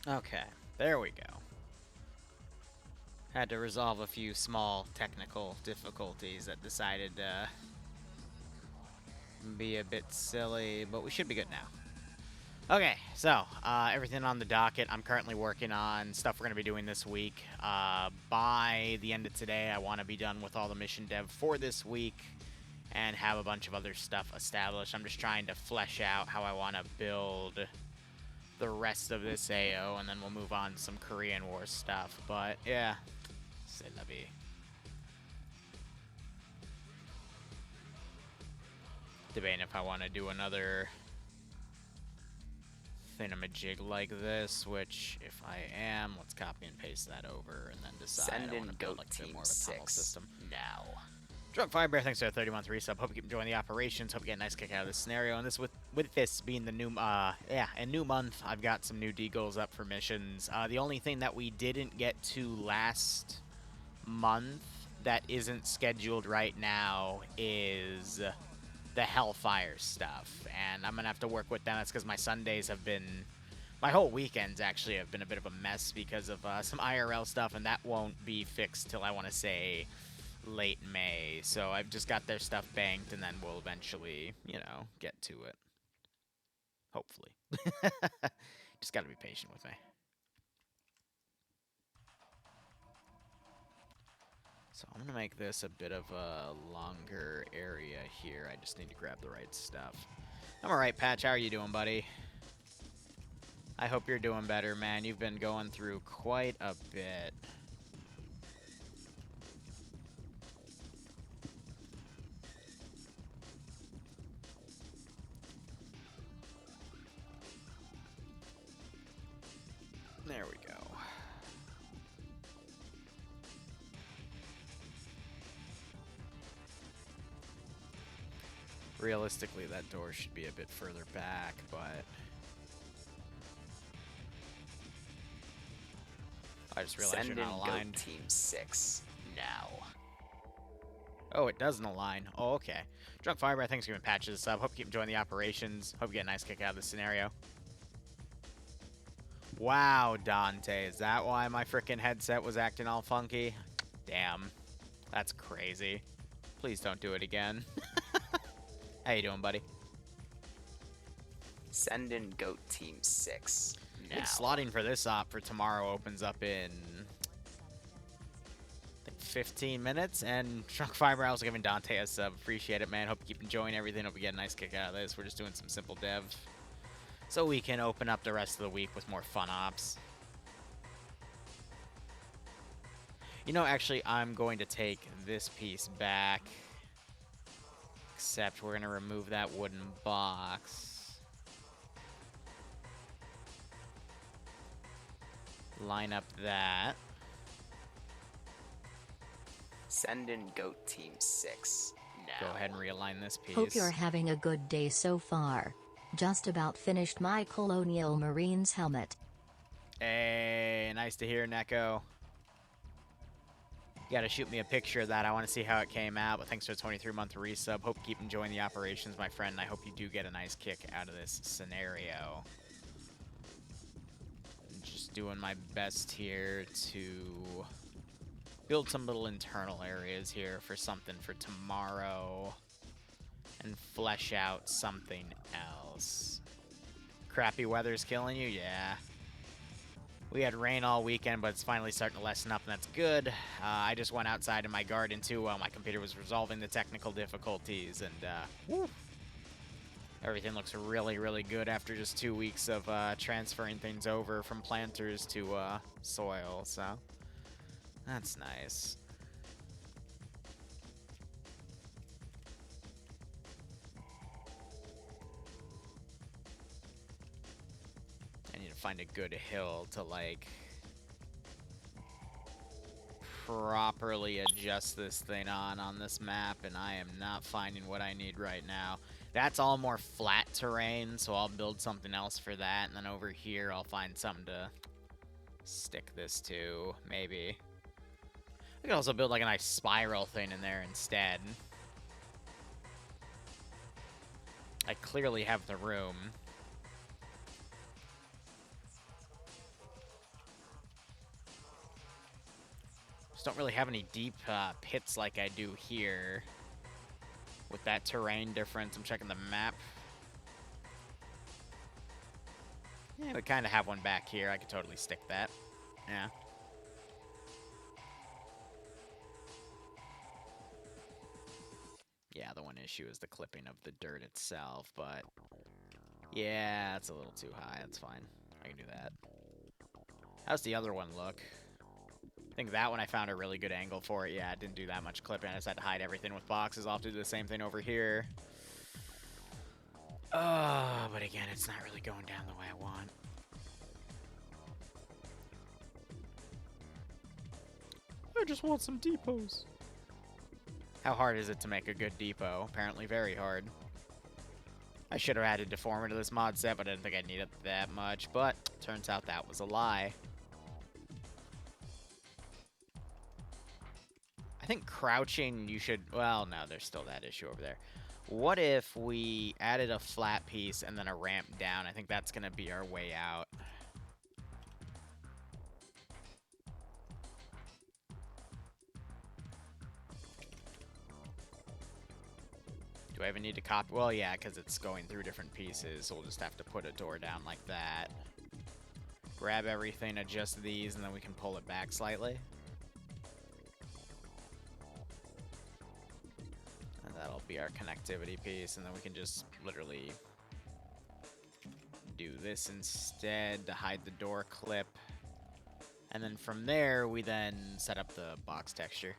Okay, there we go. Had to resolve a few small technical difficulties that decided to be a bit silly, but we should be good now. Okay, so everything on the docket I'm currently working on, stuff we're going to be doing this week. By the end of today, I want to be done with all the mission dev for this week and have a bunch of other stuff established. I'm just trying to flesh out how I want to build the rest of this AO, and then we'll move on to some Korean War stuff. But yeah, c'est la vie. Debating if I want to do another thingamajig like this, which if I am, let's copy and paste that over and then decide. Send I want in to build Goat like a bit Team more of a tunnel 6 system. now. Drunk Firebear, thanks for the 30-month resub. Hope you keep enjoying the operations. Hope you get a nice kick out of this scenario. And this with this being the new a new month, I've got some new D goals up for missions. The only thing that we didn't get to last month that isn't scheduled right now is the Hellfire stuff, and I'm gonna have to work with them. That's because my Sundays have been, my whole weekends actually have been a bit of a mess because of some IRL stuff, and that won't be fixed till I want to say late May. So I've just got their stuff banked, and then we'll eventually, you know, get to it. Hopefully. Just gotta be patient with me. So I'm gonna make this a bit of a longer area here. I just need to grab the right stuff. I'm alright, Patch. How are you doing, buddy? I hope you're doing better, man. You've been going through quite a bit. There we go. Realistically, that door should be a bit further back, but I just realized Send you're in not Goat aligned. Team 6 now. Oh, it doesn't align. Oh, okay. Drunk Firebreath, thanks for giving patches sub. Hope you keep enjoying the operations. Hope you get a nice kick out of this scenario. Wow, Dante. Is that why my freaking headset was acting all funky? Damn. That's crazy. Please don't do it again. How you doing, buddy? Send in Goat Team 6 I now. think slotting for this op for tomorrow opens up in I think 15 minutes, and Drunk Fiber also giving Dante a sub. Appreciate it, man. Hope you keep enjoying everything. Hope you get a nice kick out of this. We're just doing some simple dev so we can open up the rest of the week with more fun ops. You know, actually, I'm going to take this piece back, except we're going to remove that wooden box. Line up that. Send in Goat Team 6 now. Go ahead and realign this piece. Hope you're having a good day so far. Just about finished my Colonial Marines helmet. Hey, nice to hear, Neko. You gotta shoot me a picture of that. I want to see how it came out, but thanks for the 23-month resub. Hope you keep enjoying the operations, my friend, and I hope you do get a nice kick out of this scenario. Just doing my best here to build some little internal areas here for something for tomorrow and flesh out something else. Crappy weather's killing you? Yeah. We had rain all weekend, but it's finally starting to lessen up, and that's good. I just went outside in my garden, too, while my computer was resolving the technical difficulties, and everything looks really, really good after just 2 weeks of transferring things over from planters to soil, so that's nice. I need to find a good hill to, like, properly adjust this thing on this map, and I am not finding what I need right now. That's all more flat terrain, so I'll build something else for that, and then over here I'll find something to stick this to, maybe. I could also build like a nice spiral thing in there instead. I clearly have the room. Just don't really have any deep pits like I do here. With that terrain difference, I'm checking the map. Yeah, we kind of have one back here. I could totally stick that. Yeah. Yeah, the one issue is the clipping of the dirt itself, but... Yeah, it's a little too high. That's fine. I can do that. How's the other one look? I think that one I found a really good angle for it. Yeah, it didn't do that much clipping. I just had to hide everything with boxes. I'll have to do the same thing over here. But again, it's not really going down the way I want. I just want some depots. How hard is it to make a good depot? Apparently very hard. I should have added deformer to this mod set, but I didn't think I'd need it that much. But turns out that was a lie. I think crouching, you should... Well, no, there's still that issue over there. What if we added a flat piece and then a ramp down? I think that's going to be our way out. Do I even need to copy? Well, yeah, because it's going through different pieces, so we'll just have to put a door down like that. Grab everything, adjust these, and then we can pull it back slightly. And that'll be our connectivity piece, and then we can just literally do this instead to hide the door clip. And then from there, we then set up the box texture.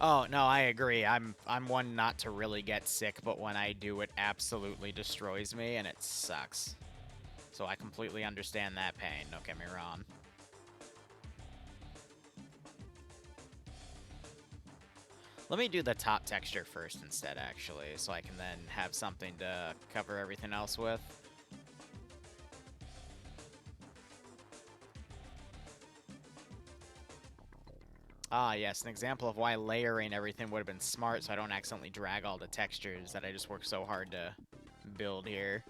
Oh, no, I agree. I'm one not to really get sick, but when I do, it absolutely destroys me, and it sucks. So I completely understand that pain, don't get me wrong. Let me do the top texture first instead, actually, so I can then have something to cover everything else with. Ah, yes, an example of why layering everything would have been smart, so I don't accidentally drag all the textures that I just worked so hard to build here.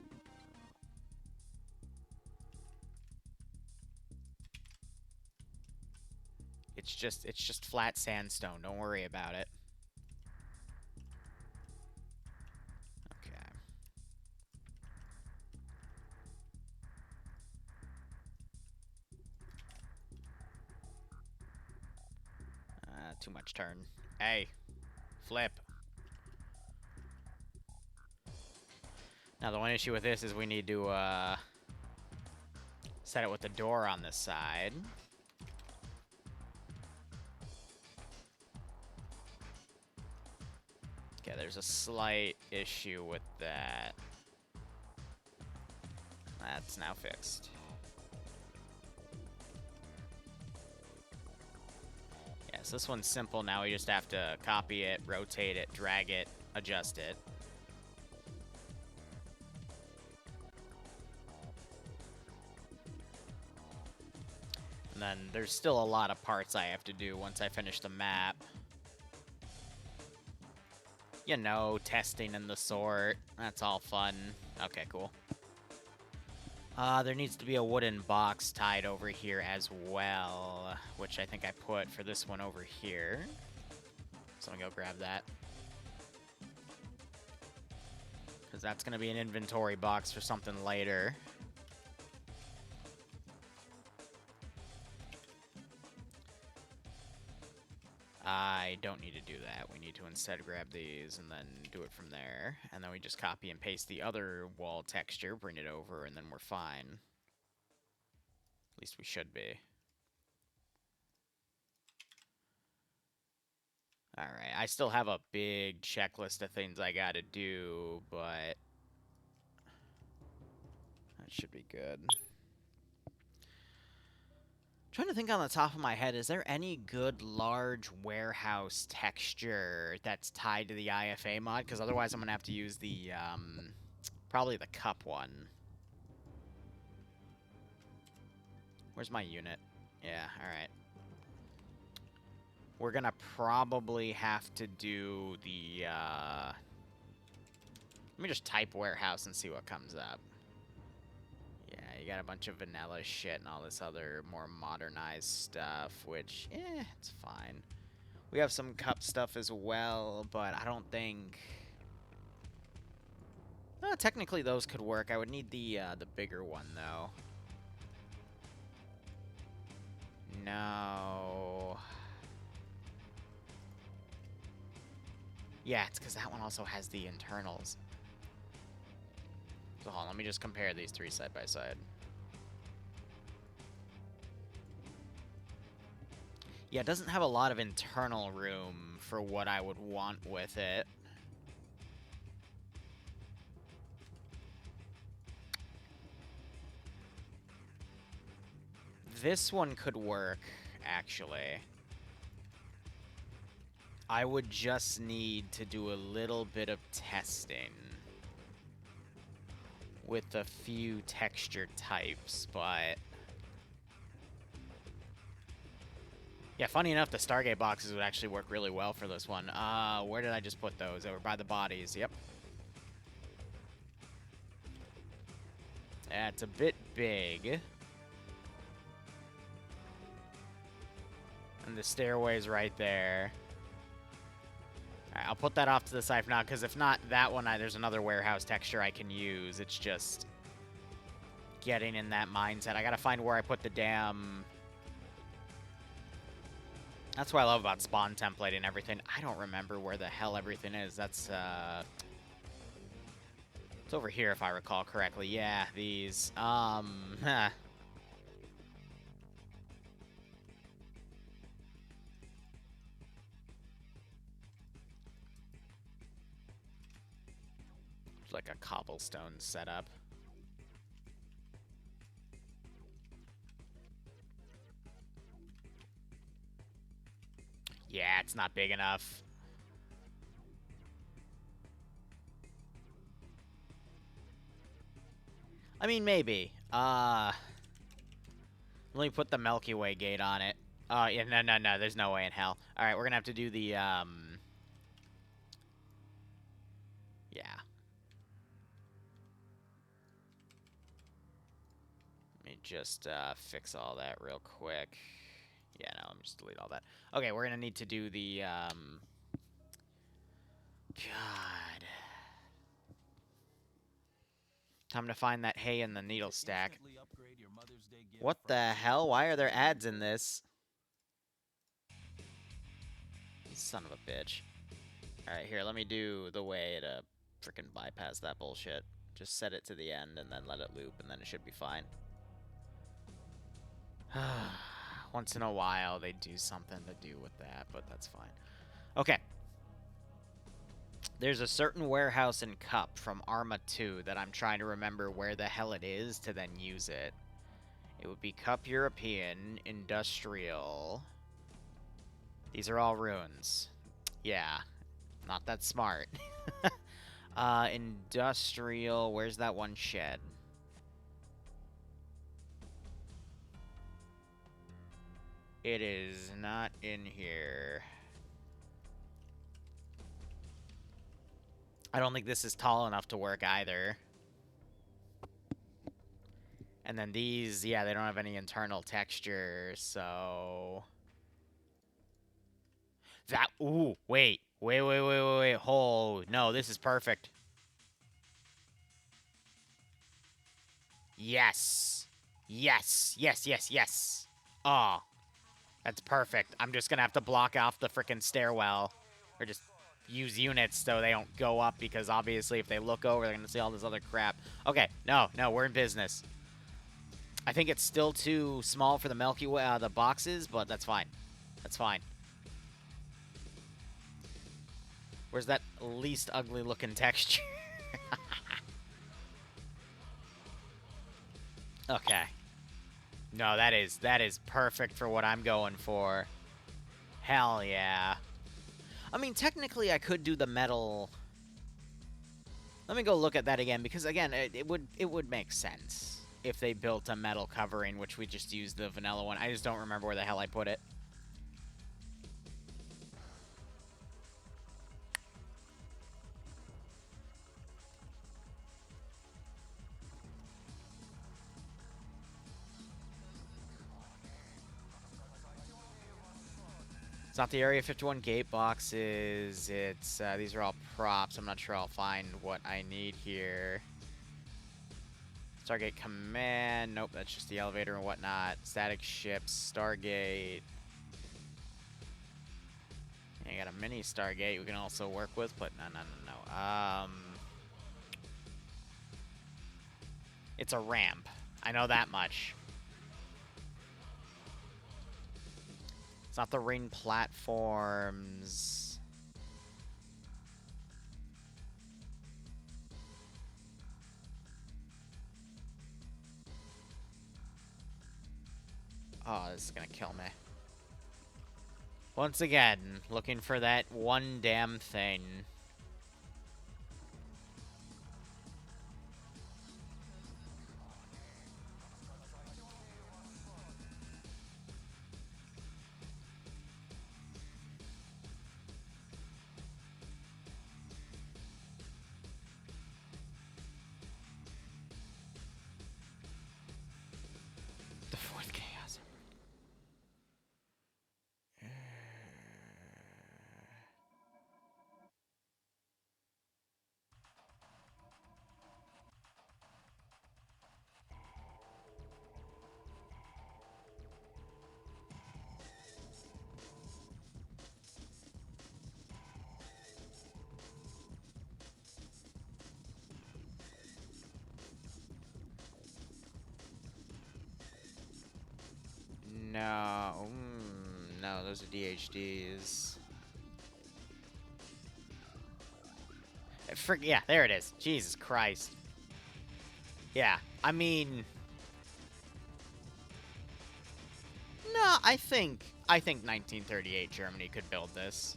It's just flat sandstone, don't worry about it. Okay. Too much turn. Hey, flip. Now, the one issue with this is we need to, set it with the door on this side. Okay, there's a slight issue with that. That's now fixed. Yes, this one's simple now. We just have to copy it, rotate it, drag it, adjust it. And then there's still a lot of parts I have to do once I finish the map. You know, testing and the sort. That's all fun. Okay, cool. There needs to be a wooden box tied over here as well, which I think I put for this one over here. Someone go grab that. Because that's going to be an inventory box for something later. I don't need to do that. We need to instead grab these and then do it from there. And then we just copy and paste the other wall texture, bring it over, and then we're fine. At least we should be. Alright, I still have a big checklist of things I gotta do, but that should be good. Trying to think on the top of my head, is there any good large warehouse texture that's tied to the IFA mod? Because otherwise I'm going to have to use the, probably the cup one. Where's my unit? Yeah, alright. We're going to probably have to do the, let me just type warehouse and see what comes up. got a bunch of vanilla shit and all this other more modernized stuff, which, it's fine. We have some cup stuff as well, but I don't think... technically those could work. I would need the bigger one, though. No. Yeah, it's because that one also has the internals. So hold on, let me just compare these three side by side. Yeah, it doesn't have a lot of internal room for what I would want with it. This one could work, actually. I would just need to do a little bit of testing with a few texture types, but... Yeah, funny enough, the Stargate boxes would actually work really well for this one. Where did I just put those? They were by the bodies, yep. Yeah, it's a bit big. And the stairway's right there. Alright, I'll put that off to the side for now, because if not, that one, there's another warehouse texture I can use. It's just getting in that mindset. I gotta find where I put the damn... That's what I love about spawn template and everything. I don't remember where the hell everything is. That's, it's over here, if I recall correctly. Yeah, these, It's like a cobblestone setup. Yeah, it's not big enough. I mean, maybe. Let me put the Milky Way gate on it. Oh, yeah, no, there's no way in hell. Alright, we're gonna have to do the, yeah. Let me just, fix all that real quick. Yeah, no, let me just delete all that. Okay, we're gonna need to do the, God. Time to find that hay in the needle stack. What the hell? Why are there ads in this? Son of a bitch. Alright, here, let me do the way to freaking bypass that bullshit. Just set it to the end and then let it loop, and then it should be fine. Once in a while, they do something to do with that, but that's fine. Okay. There's a certain warehouse in Cup from Arma 2 that I'm trying to remember where the hell it is to then use it. It would be Cup European, Industrial. These are all ruins. Yeah. Not that smart. Industrial, where's that one shed? It is not in here. I don't think this is tall enough to work either. And then these, yeah, they don't have any internal texture, so... That, ooh, wait. Wait. Oh, no, this is perfect. Yes. Yes. Oh, that's perfect. I'm just gonna have to block off the frickin' stairwell. Or just use units so they don't go up, because obviously if they look over, they're gonna see all this other crap. Okay, no, we're in business. I think it's still too small for the Milky Way, the boxes, but that's fine. That's fine. Where's that least ugly looking texture? Okay. No, that is perfect for what I'm going for. Hell yeah. I mean, technically I could do the metal. Let me go look at that again, because again, it would make sense if they built a metal covering, which we just used the vanilla one. I just don't remember where the hell I put it. not the Area 51 gate boxes. It's these are all props. I'm not sure I'll find what I need here. Stargate Command. Nope, that's just the elevator and whatnot. Static ships. Stargate. Yeah, you got a mini Stargate we can also work with, but no. It's a ramp. I know that much. It's not the ring platforms. Oh, this is gonna kill me. Once again, looking for that one damn thing. The fourth chaos. No. No, those are DHDs. Yeah, there it is. Jesus Christ. Yeah, I mean... No, I think 1938 Germany could build this.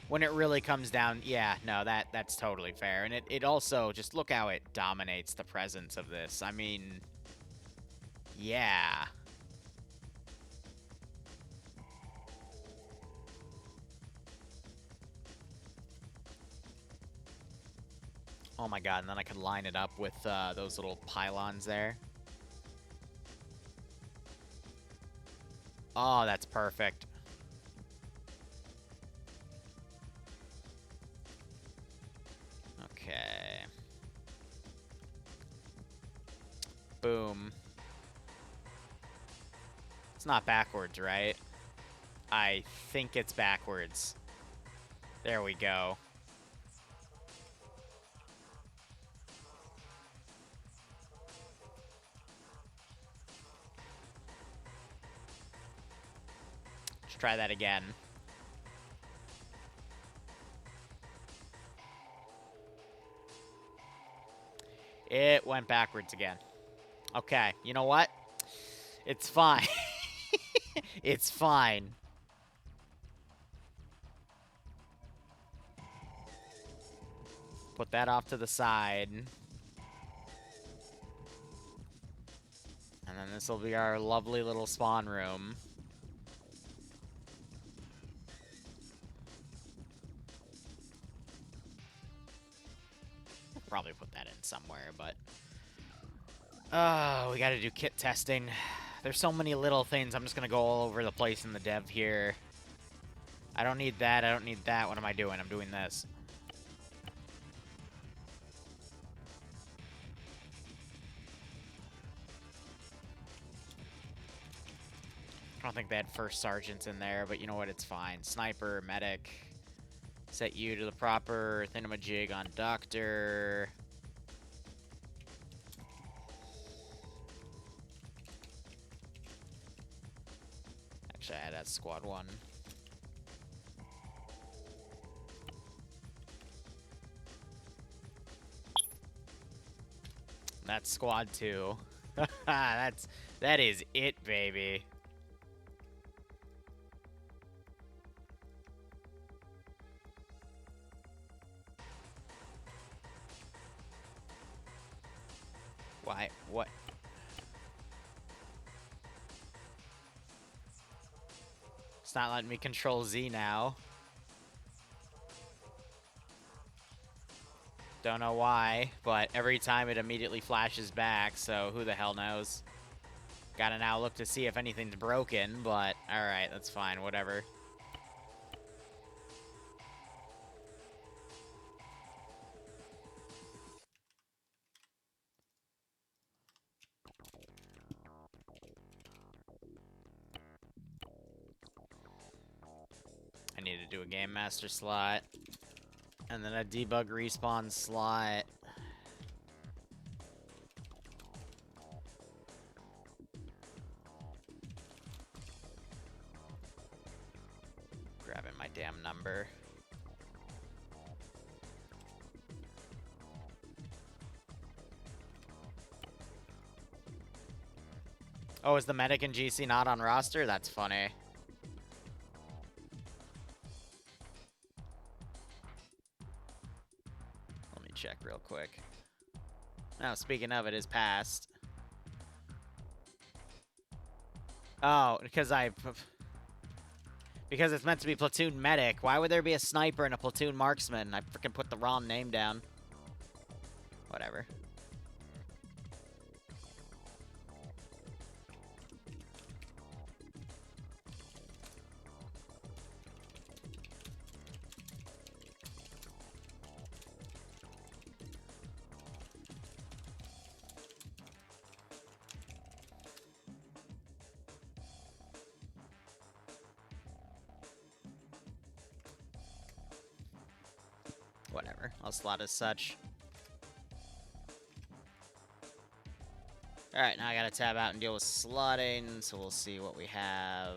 When it really comes down, yeah, no, that's totally fair. And it also, just look how it dominates the presence of this. I mean, yeah. Oh my god, and then I could line it up with those little pylons there. Oh, that's perfect. Okay. Boom. It's not backwards, right? I think it's backwards. There we go. Let's try that again. It went backwards again. Okay, you know what? It's fine. It's fine. Put that off to the side. And then this will be our lovely little spawn room. I'll probably put that in somewhere, but... Oh, we gotta do kit testing. There's so many little things. I'm just gonna go all over the place in the dev here. I don't need that. I don't need that. What am I doing? I'm doing this. I don't think they had first sergeants in there, but you know what? It's fine. Sniper, medic. Set you to the proper thingamajig on doctor. Actually, I had that squad one. That's squad 2. That is it, baby. Why? What? It's not letting me control Z now. Don't know why, but every time it immediately flashes back, so who the hell knows? Gotta now look to see if anything's broken, but alright, that's fine, whatever. I need to do a Game Master slot. And then a debug respawn slot. Grabbing my damn number. Oh, is the medic in GC not on roster? That's funny. Let me check real quick. Now, speaking of, it is passed. Oh, because it's meant to be platoon medic. Why would there be a sniper and a platoon marksman? I freaking put the wrong name down. Whatever. Whatever. I'll slot as such. Alright, now I gotta tab out and deal with slotting, so we'll see what we have.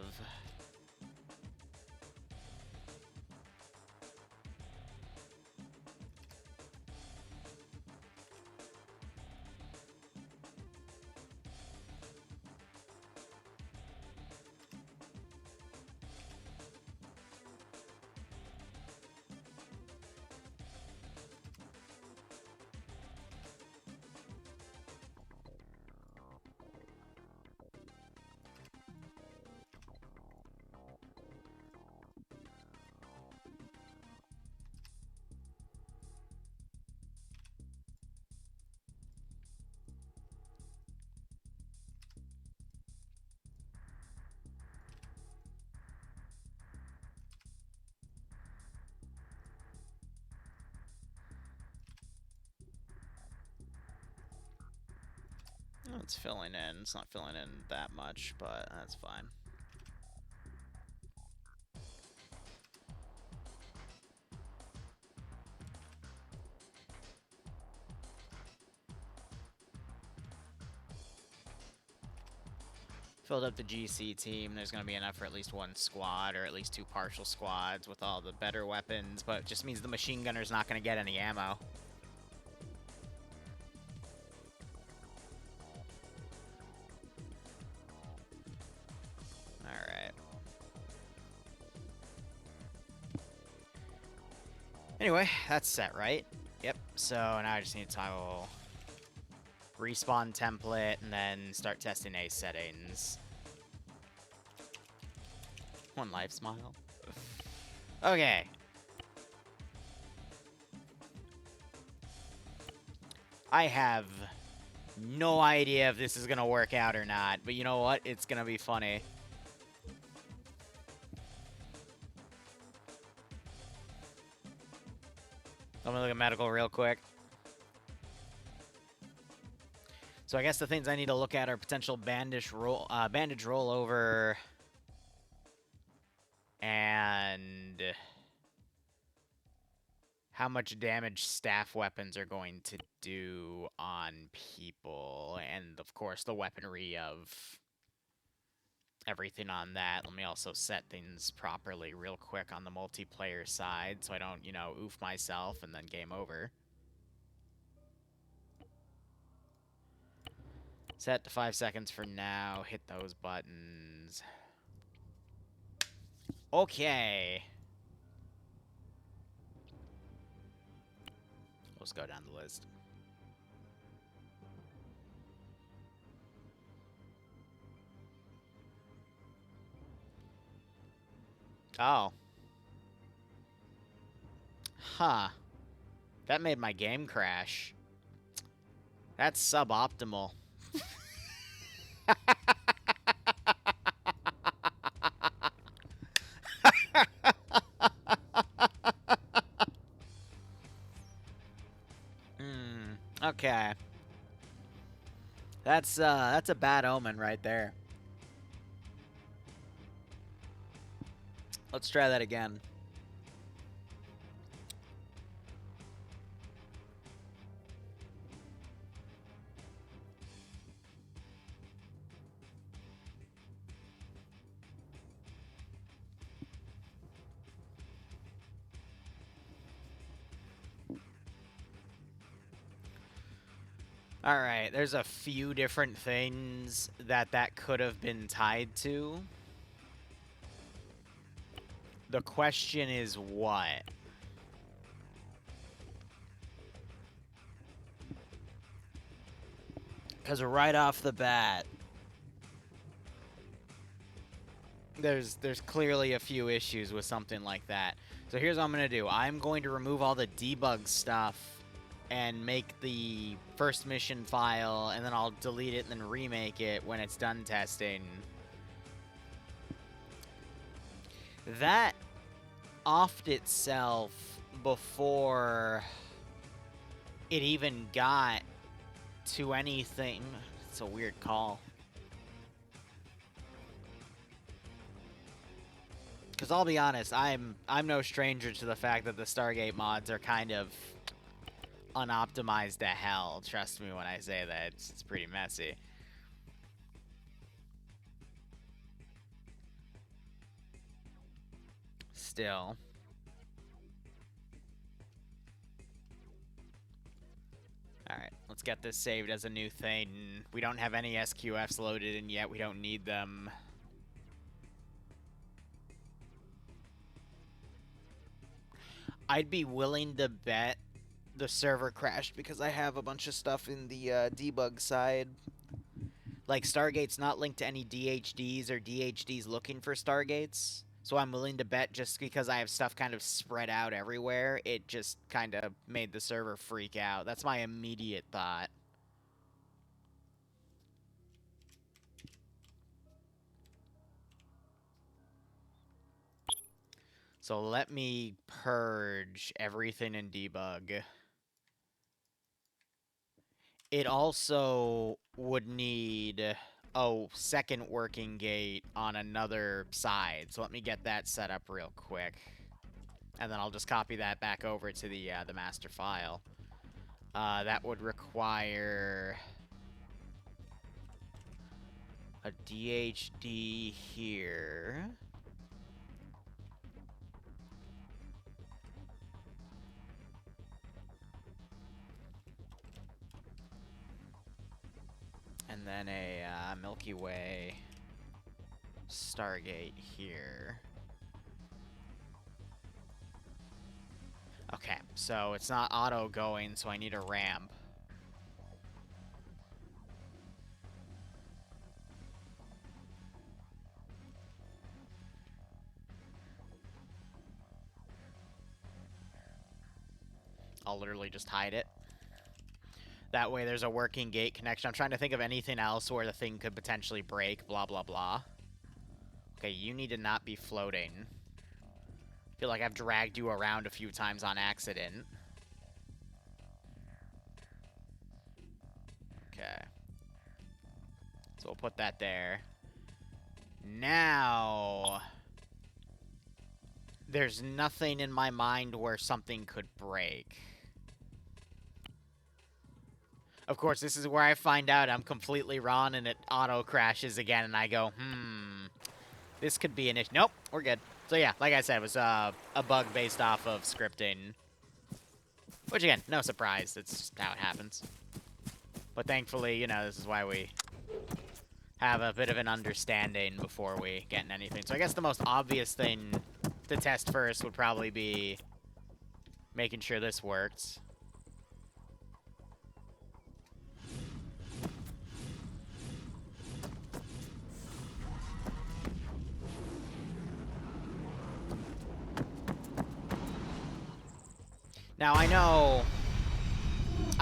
It's filling in. It's not filling in that much, but that's fine. Filled up the GC team. There's going to be enough for at least one squad, or at least two partial squads with all the better weapons, but it just means the machine gunner's not going to get any ammo. Alright. Anyway, that's set, right? Yep, so now I just need to toggle respawn template and then start testing ace settings. One life smile. Okay. I have no idea if this is gonna work out or not, but you know what? It's gonna be funny. Let me look at medical real quick. So I guess the things I need to look at are potential bandage rollover and how much damage staff weapons are going to do on people, and of course the weaponry of everything on that. Let me also set things properly real quick on the multiplayer side so I don't, you know, oof myself and then game over. Set to 5 seconds for now. Hit those buttons. Okay. Let's go down the list. Oh. Huh. That made my game crash. That's suboptimal. Okay. That's a bad omen right there. Let's try that again. Alright, there's a few different things that could have been tied to. The question is what? Because right off the bat, there's clearly a few issues with something like that. So here's what I'm going to do. I'm going to remove all the debug stuff and make the first mission file, and then I'll delete it and then remake it when it's done testing. That offed itself before it even got to anything. It's a weird call. Because I'll be honest, I'm no stranger to the fact that the Stargate mods are kind of unoptimized to hell. Trust me when I say that. It's pretty messy. Still. Alright, let's get this saved as a new thing. We don't have any SQFs loaded in yet. We don't need them. I'd be willing to bet the server crashed because I have a bunch of stuff in the debug side. Like, Stargate's not linked to any DHDs or DHDs looking for Stargates. So I'm willing to bet just because I have stuff kind of spread out everywhere, it just kind of made the server freak out. That's my immediate thought. So let me purge everything in debug. It also would need a second working gate on another side. So let me get that set up real quick. And then I'll just copy that back over to the master file. That would require a DHD here. And then a Milky Way Stargate here. Okay, so it's not auto going, so I need a ramp. I'll literally just hide it. That way there's a working gate connection. I'm trying to think of anything else where the thing could potentially break, blah, blah, blah. Okay, you need to not be floating. I feel like I've dragged you around a few times on accident. Okay. So we'll put that there. Now, there's nothing in my mind where something could break. Of course, this is where I find out I'm completely wrong and it auto-crashes again, and I go, this could be an issue. Nope, we're good. So yeah, like I said, it was a bug based off of scripting. Which, again, no surprise. It's just how it happens. But thankfully, you know, this is why we have a bit of an understanding before we get in anything. So I guess the most obvious thing to test first would probably be making sure this works. Now, I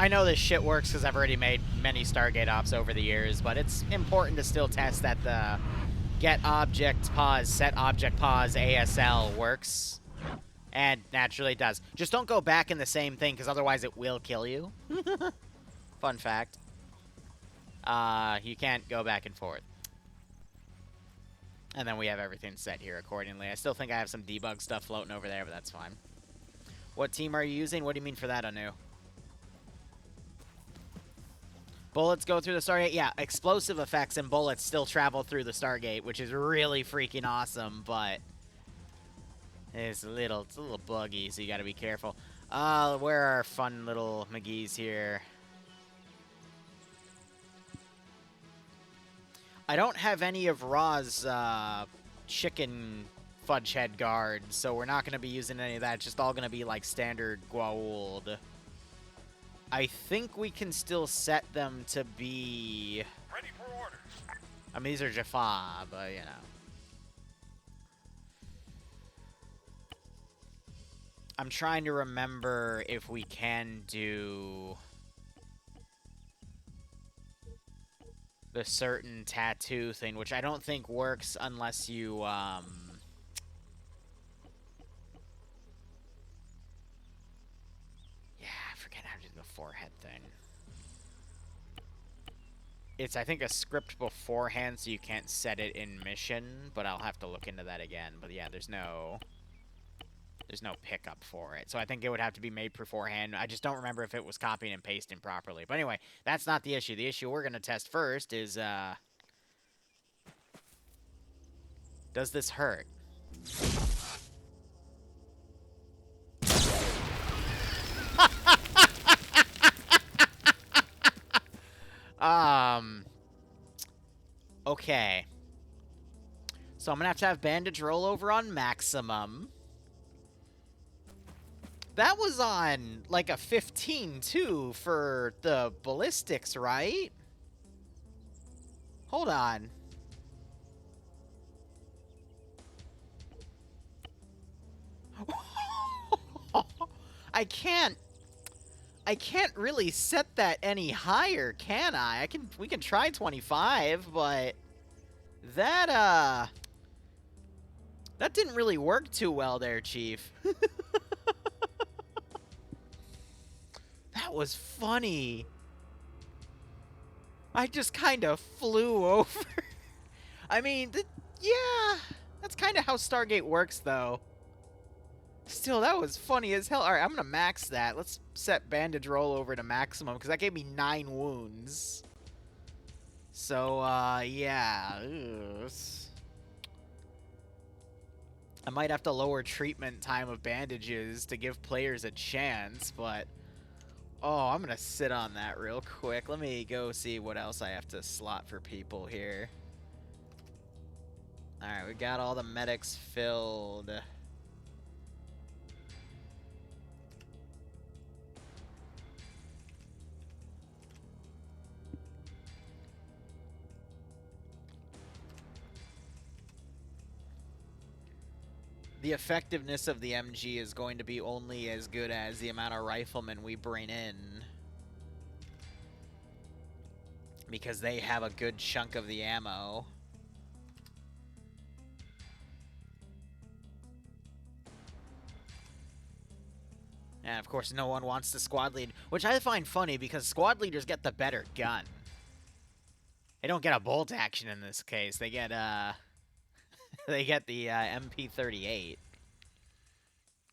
know this shit works because I've already made many Stargate ops over the years, but it's important to still test that get object pause, set object pause, ASL works. And naturally it does. Just don't go back in the same thing, because otherwise it will kill you. Fun fact. You can't go back and forth. And then we have everything set here accordingly. I still think I have some debug stuff floating over there, but that's fine. What team are you using? What do you mean for that, Anu? Bullets go through the Stargate? Yeah, explosive effects and bullets still travel through the Stargate, which is really freaking awesome, but it's a little buggy, so you gotta be careful. Where are our fun little McGee's here? I don't have any of Raw's chicken fudge head guards, so we're not going to be using any of that. It's just all going to be like standard Goa'uld. I think we can still set them to be... Ready for orders. I mean, these are Jaffa, but, you know. I'm trying to remember if we can do the certain tattoo thing, which I don't think works unless you, yeah, I forget how to do the forehead thing. It's, I think, a script beforehand, so you can't set it in mission, but I'll have to look into that again. But yeah, there's no pickup for it. So I think it would have to be made beforehand. I just don't remember if it was copying and pasting properly. But anyway, that's not the issue. The issue we're going to test first is, does this hurt? Okay. So I'm going to have bandage rollover on maximum. That was on, like, a 15, too, for the ballistics, right? Hold on. I can't really set that any higher, can I? We can try 25, but that didn't really work too well there, Chief. That was funny. I just kind of flew over. I mean, yeah, that's kind of how Stargate works, though. Still, that was funny as hell. All right, I'm going to max that. Let's set bandage rollover to maximum, because that gave me 9 wounds. So, yeah. Ugh. I might have to lower treatment time of bandages to give players a chance, but... Oh, I'm going to sit on that real quick. Let me go see what else I have to slot for people here. Alright, we got all the medics filled. The effectiveness of the MG is going to be only as good as the amount of riflemen we bring in. Because they have a good chunk of the ammo. And of course, no one wants the squad lead, which I find funny because squad leaders get the better gun. They don't get a bolt action in this case. They get, they get the MP38,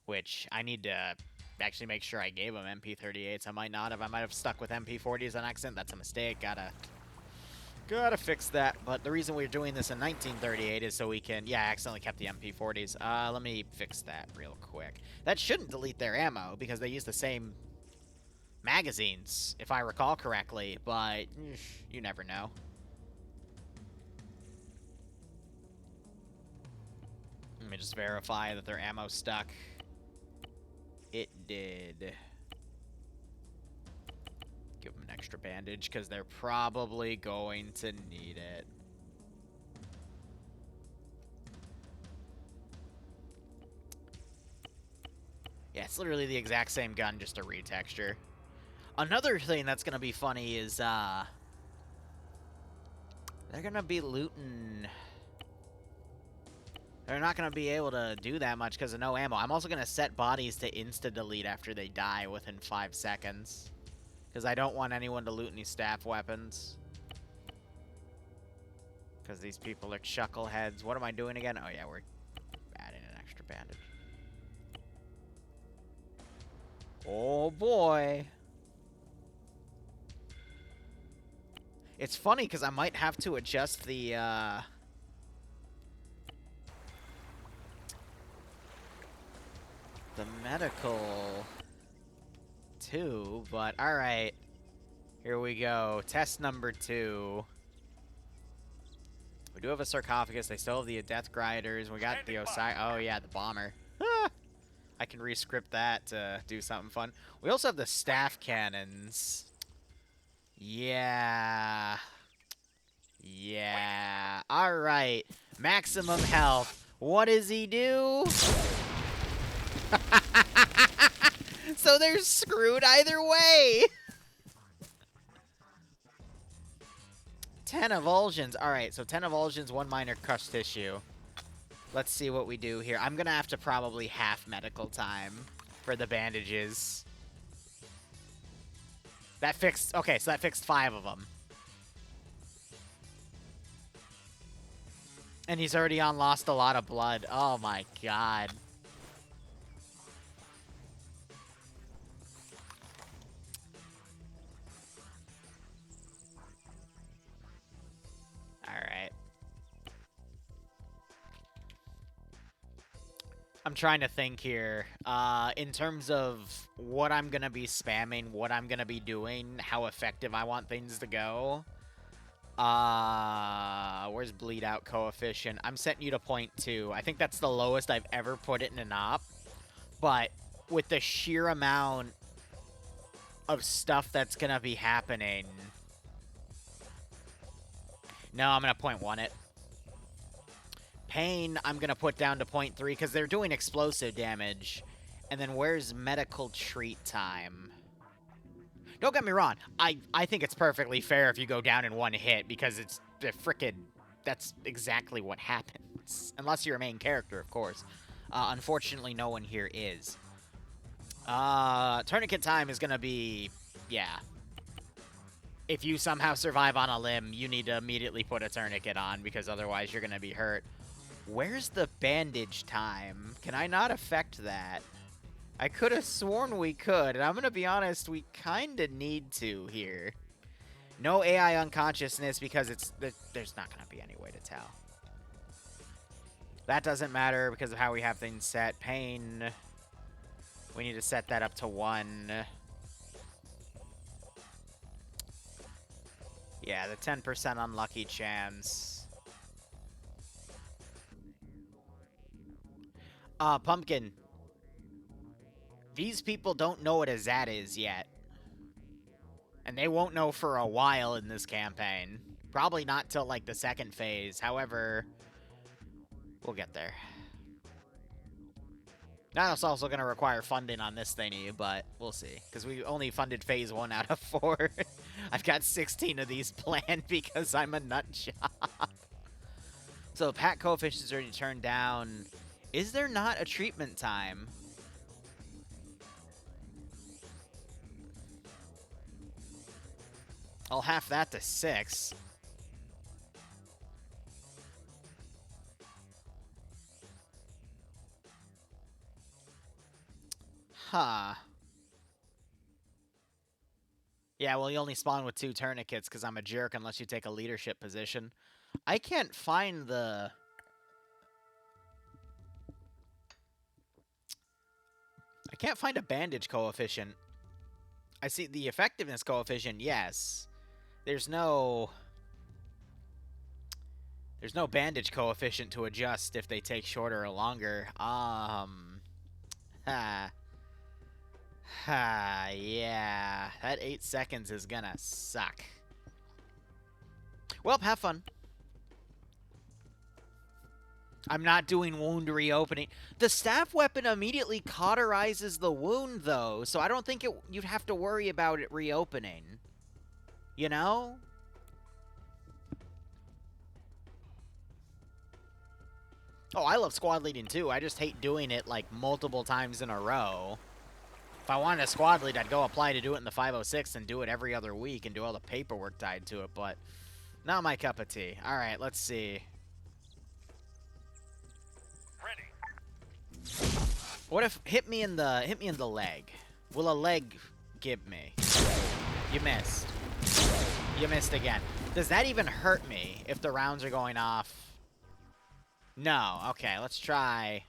which I need to actually make sure I gave them MP38s. I might not have. I might have stuck with MP40s on accident. That's a mistake. Gotta fix that. But the reason we're doing this in 1938 is so we can... Yeah, I accidentally kept the MP40s. Let me fix that real quick. That shouldn't delete their ammo because they use the same magazines, if I recall correctly. But you never know. Let me just verify that their ammo stuck. It did. Give them an extra bandage, because they're probably going to need it. Yeah, it's literally the exact same gun, just a retexture. Another thing that's going to be funny is, they're going to be looting... They're not going to be able to do that much because of no ammo. I'm also going to set bodies to insta-delete after they die within 5 seconds. Because I don't want anyone to loot any staff weapons. Because these people are chuckleheads. What am I doing again? Oh yeah, we're adding an extra bandage. Oh boy. It's funny because I might have to adjust the medical too, but alright. Here we go. Test number 2. We do have a sarcophagus. They still have the death grinders. We got the Osai. Oh yeah, the bomber. I can re-script that to do something fun. We also have the staff cannons. Yeah. Yeah. Alright. Maximum health. What does he do? So they're screwed either way. 10 evulsions. Alright, so 10 evulsions, 1 minor crushed tissue. Let's see what we do here. I'm gonna have to probably half medical time for the bandages. That fixed... Okay, so that fixed 5 of them. And he's already on lost a lot of blood. Oh my god. Alright. I'm trying to think here. In terms of what I'm going to be spamming, what I'm going to be doing, how effective I want things to go. Where's bleed out coefficient? I'm setting you to 0.2. I think that's the lowest I've ever put it in an op. But with the sheer amount of stuff that's going to be happening... No, I'm going to 0.1 it. Pain, I'm going to put down to 0.3 because they're doing explosive damage. And then where's medical treat time? Don't get me wrong. I think it's perfectly fair if you go down in 1 hit because it's the frickin'... That's exactly what happens. Unless you're a main character, of course. Unfortunately, no one here is. Tourniquet time is going to be... Yeah. If you somehow survive on a limb, you need to immediately put a tourniquet on because otherwise you're going to be hurt. Where's the bandage time? Can I not affect that? I could have sworn we could, and I'm going to be honest, we kind of need to here. No AI unconsciousness because there's not going to be any way to tell. That doesn't matter because of how we have things set. Pain, we need to set that up to 1. Yeah, the 10% unlucky chance. Pumpkin. These people don't know what a Zat is yet. And they won't know for a while in this campaign. Probably not till, like, the 2nd phase. However, we'll get there. That's also going to require funding on this thingy, but we'll see. Because we only funded phase 1 out of 4. I've got 16 of these planned because I'm a nut job. So, pack coefficient's already turned down. Is there not a treatment time? I'll half that to 6. Huh. Yeah, well, you only spawn with 2 tourniquets because I'm a jerk unless you take a leadership position. I can't find the... I can't find a bandage coefficient. I see the effectiveness coefficient, yes. There's no bandage coefficient to adjust if they take shorter or longer. Yeah. That 8 seconds is gonna suck. Well, have fun. I'm not doing wound reopening. The staff weapon immediately cauterizes the wound, though, so I don't think you'd have to worry about it reopening. You know? Oh, I love squad leading too. I just hate doing it like multiple times in a row. If I wanted a squad lead, I'd go apply to do it in the 506 and do it every other week and do all the paperwork tied to it, but not my cup of tea. All right, let's see. Ready. What if hit me in the leg? Will a leg give me? You missed. You missed again. Does that even hurt me if the rounds are going off? No. Okay, let's try.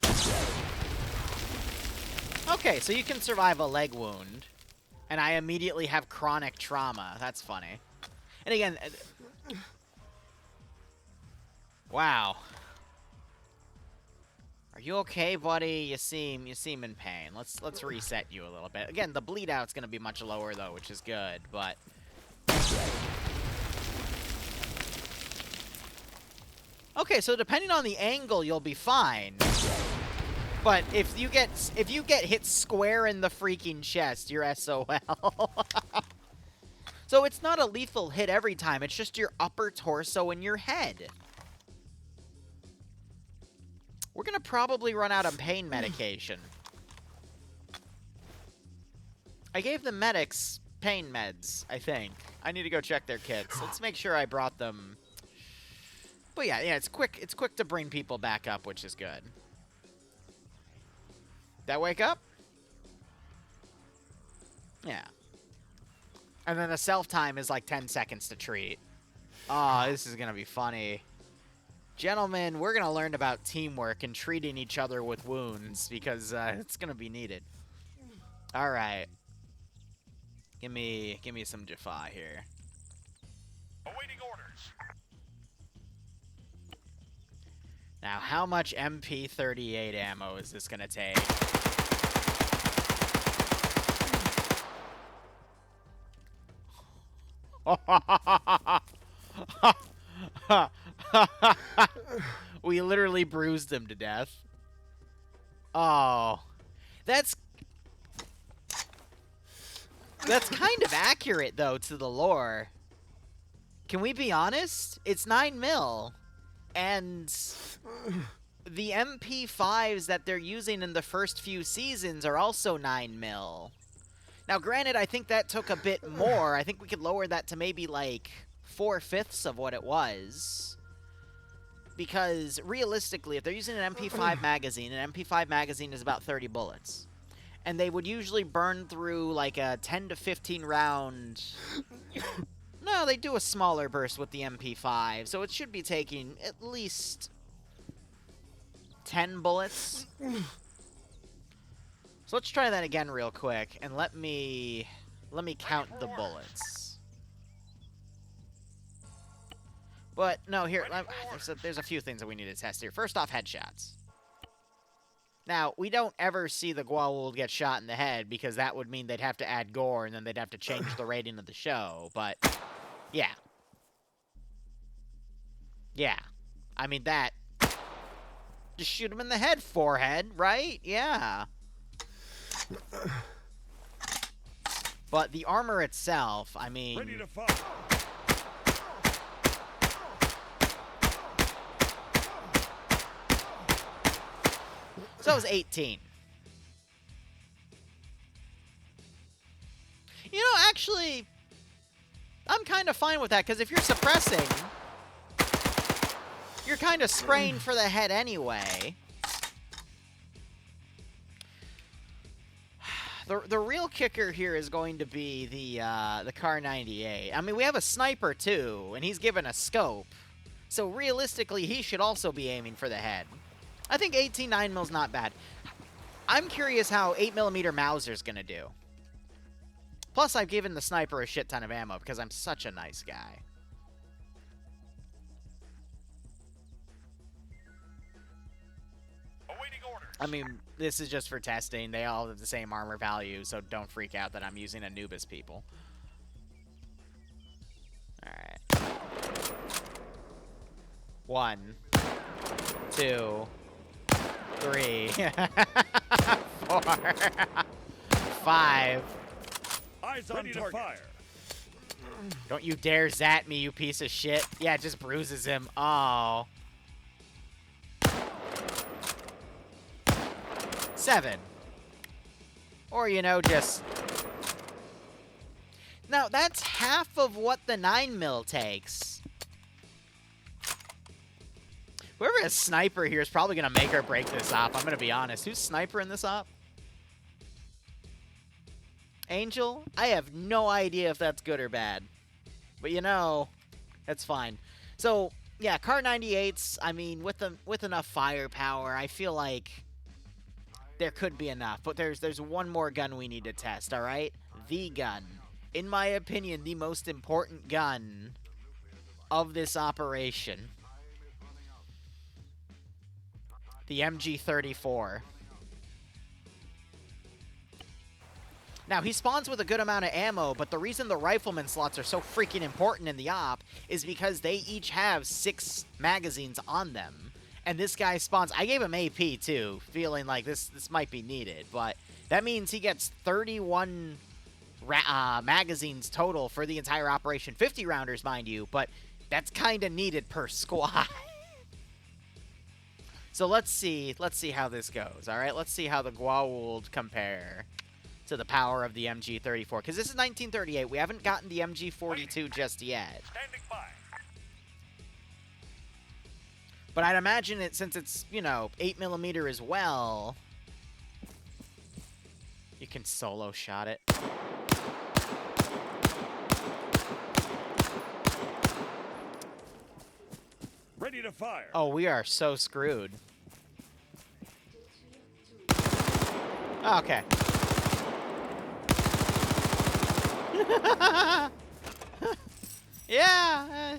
Okay, so you can survive a leg wound, and I immediately have chronic trauma. That's funny. And again, wow. Are you okay, buddy? You seem in pain. Let's reset you a little bit. Again, the bleed out's gonna be much lower though, which is good, but okay, so depending on the angle, you'll be fine. But if you get hit square in the freaking chest, you're SOL. So it's not a lethal hit every time, it's just your upper torso and your head. We're gonna probably run out of pain medication. I gave the medics pain meds, I think. I need to go check their kits. Let's make sure I brought them. But yeah, it's quick to bring people back up, which is good. That wake up? Yeah. And then the self time is like 10 seconds to treat. Oh, this is gonna be funny. Gentlemen, we're gonna learn about teamwork and treating each other with wounds because it's gonna be needed. All right. Give me some Jaffa here. Awaiting orders. Now, how much MP38 ammo is this gonna take? We literally bruised him to death. Oh. That's kind of accurate, though, to the lore. Can we be honest? It's 9 mil. And the MP5s that they're using in the first few seasons are also 9 mil. Now, granted, I think that took a bit more. I think we could lower that to maybe, like, 4/5 of what it was. Because, realistically, if they're using an MP5 magazine, an MP5 magazine is about 30 bullets. And they would usually burn through, like, a 10 to 15 round... No, they do a smaller burst with the MP5, so it should be taking at least 10 bullets. So let's try that again real quick, and let me count the bullets. But no, here there's a few things that we need to test here. First off, headshots. Now, we don't ever see the Goa'uld get shot in the head because that would mean they'd have to add gore and then they'd have to change the rating of the show, but yeah. Yeah. I mean, that... Just shoot him in the head, forehead, right? Yeah. But the armor itself, I mean... Ready to fire. So that was 18. You know, actually, I'm kind of fine with that, because if you're suppressing, you're kind of spraying for the head anyway. The real kicker here is going to be the Car 98. I mean, we have a sniper, too, and he's given a scope. So, realistically, he should also be aiming for the head. I think 18 9mm's not bad. I'm curious how 8mm Mauser's gonna do. Plus, I've given the sniper a shit ton of ammo because I'm such a nice guy. Awaiting orders. I mean, this is just for testing. They all have the same armor value, so don't freak out that I'm using Anubis people. Alright. 1, 2, 3, 4, 5. Eyes on target. Fire. Don't you dare zat me, you piece of shit. Yeah, it just bruises him. Oh. 7. Or, you know, just... Now, that's half of what the 9mm takes. Whoever has sniper here is probably going to make or break this op. I'm going to be honest. Who's sniper in this op? Angel? I have no idea if that's good or bad. But, you know, that's fine. So, yeah, Kar 98s, I mean, with enough firepower, I feel like there could be enough. But there's one more gun we need to test, all right? The gun. In my opinion, the most important gun of this operation. The MG34. Now, he spawns with a good amount of ammo, but the reason the rifleman slots are so freaking important in the op is because they each have 6 magazines on them. And this guy spawns... I gave him AP, too, feeling like this might be needed. But that means he gets 31 magazines total for the entire operation. 50 rounders, mind you, but that's kind of needed per squad. So let's see how this goes, all right? Let's see how the Gwauld compare to the power of the MG34. Because this is 1938. We haven't gotten the MG42 just yet. Standing by. But I'd imagine it, since it's, you know, 8mm as well, you can solo shot it. Ready to fire. Oh, we are so screwed. Okay. Yeah.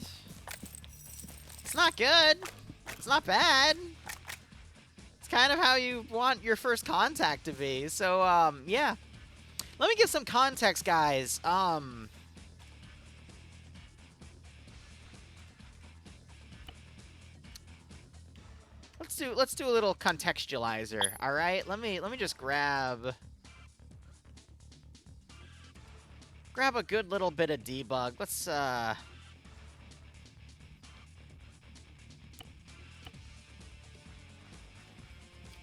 It's not good. It's not bad. It's kind of how you want your first contact to be. So, yeah. Let me give some context, guys. Let's do a little contextualizer, all right? Let me just grab a good little bit of debug.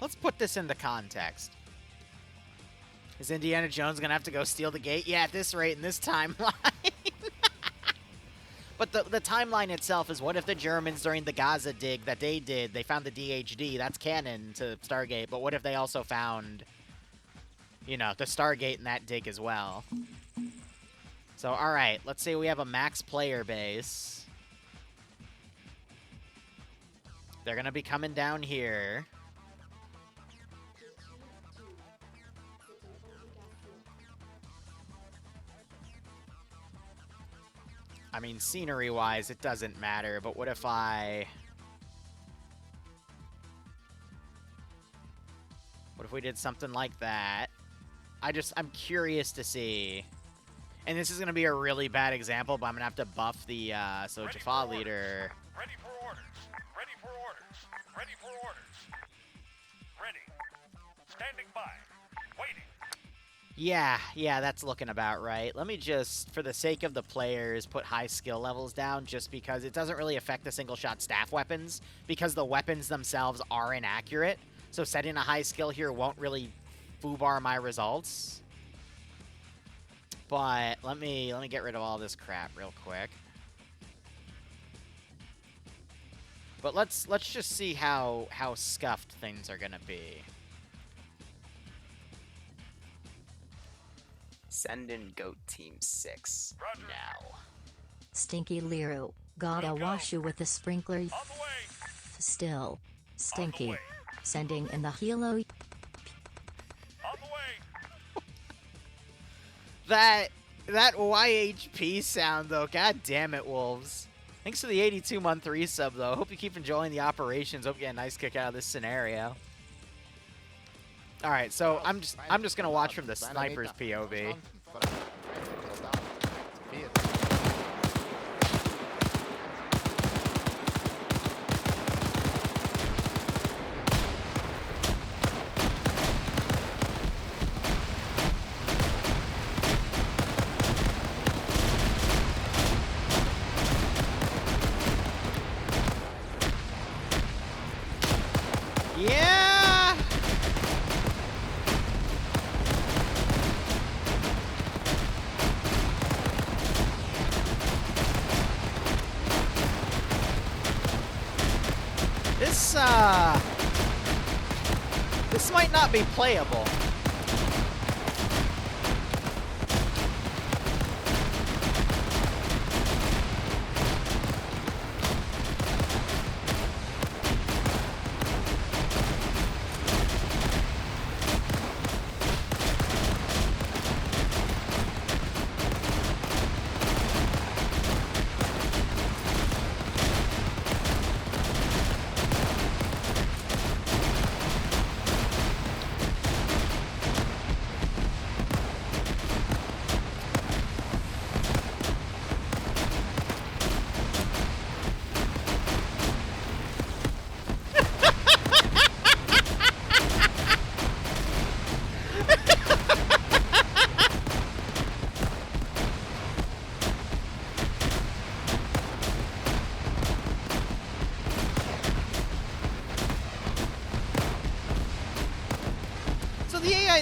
Let's put this into context. Is Indiana Jones gonna have to go steal the gate? Yeah, at this rate in this timeline. But the timeline itself is, what if the Germans, during the Gaza dig that they did, they found the DHD? That's canon to Stargate. But what if they also found, you know, the Stargate in that dig as well? So, all right, let's say we have a max player base. They're going to be coming down here. I mean, scenery-wise, it doesn't matter, but what if what if we did something like that? I'm curious to see. And this is going to be a really bad example, but I'm going to have to buff the, so Jaffa leader. Ready for orders. Ready for orders. Ready for orders. Ready. Standing by. Waiting. Yeah, that's looking about right. Let me just, for the sake of the players, put high skill levels down, just because it doesn't really affect the single-shot staff weapons, because the weapons themselves are inaccurate. So setting a high skill here won't really foobar my results. But let me get rid of all this crap real quick. But let's just see how scuffed things are gonna be. Send in Goat Team 6 Roger. now. Stinky Liru, gotta wash you with the sprinkler. On the way. Still. Stinky. way. Sending in the helo. On the way. That YHP sound, though. God damn it, Wolves. Thanks for the 82-month resub, though. Hope you keep enjoying the operations. Hope you get a nice kick out of this scenario. All right, so I'm just gonna watch from the sniper's POV. Yeah. might not be playable.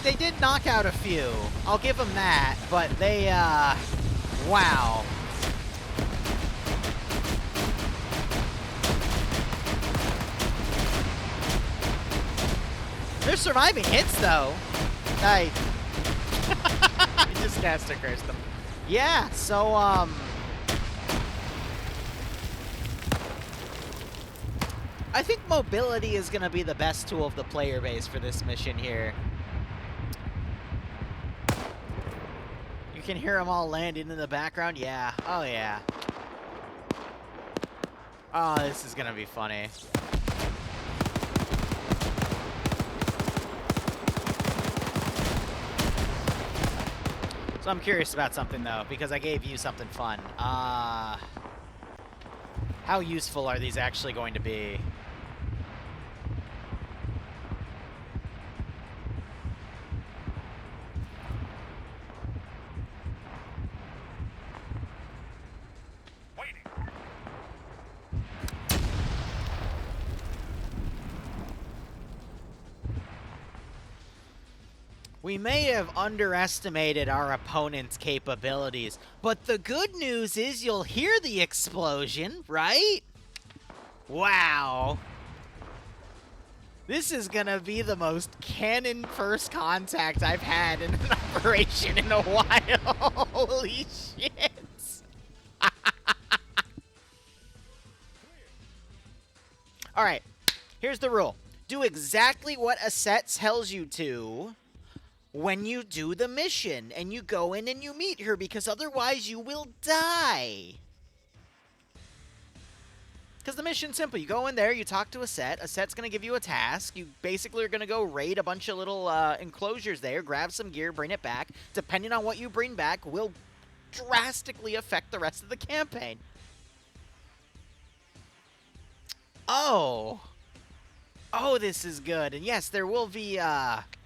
They did knock out a few. I'll give them that, but they, wow. They're surviving hits, though. I just cast a curse them. Yeah, so, I think mobility is gonna be the best tool of the player base for this mission here. You can hear them all landing in the background. Yeah. Oh, yeah. Oh, this is gonna be funny. So I'm curious about something, though, because I gave you something fun. How useful are these actually going to be? We may have underestimated our opponent's capabilities, but the good news is you'll hear the explosion, right? Wow. This is gonna be the most canon first contact I've had in an operation in a while. Holy shit. Alright, here's the rule. Do exactly what a set tells you to when you do the mission, and you go in and you meet her, because otherwise you will die. Because the mission's simple. You go in there, you talk to a set's going to give you a task. You basically are going to go raid a bunch of little enclosures there, grab some gear, bring it back. Depending on what you bring back will drastically affect the rest of the campaign. Oh, this is good. And yes, there will be